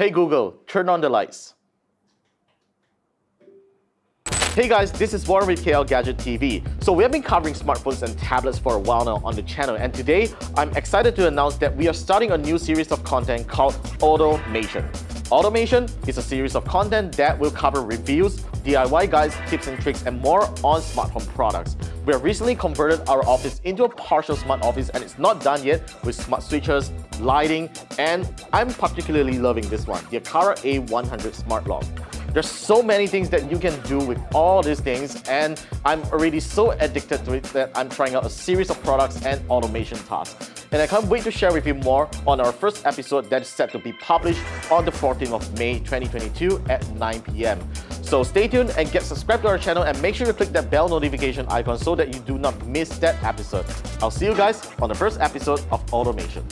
Hey Google, turn on the lights. Hey guys, this is Warren with KLGadgetTV. So we have been covering smartphones and tablets for a while now on the channel, and today I'm excited to announce that we are starting a new series of content called Automation. Automation is a series of content that will cover reviews, DIY guides, tips and tricks, and more on smart home products. We have recently converted our office into a partial smart office, and it's not done yet with smart switches, lighting, and I'm particularly loving this one, the Akara A100 Smartlock. There's so many things that you can do with all these things, and I'm already so addicted to it that I'm trying out a series of products and automation tasks. And I can't wait to share with you more on our first episode that is set to be published on the 14th of May 2022 at 9 p.m. So stay tuned and get subscribed to our channel, and make sure you click that bell notification icon so that you do not miss that episode. I'll see you guys on the first episode of Automation.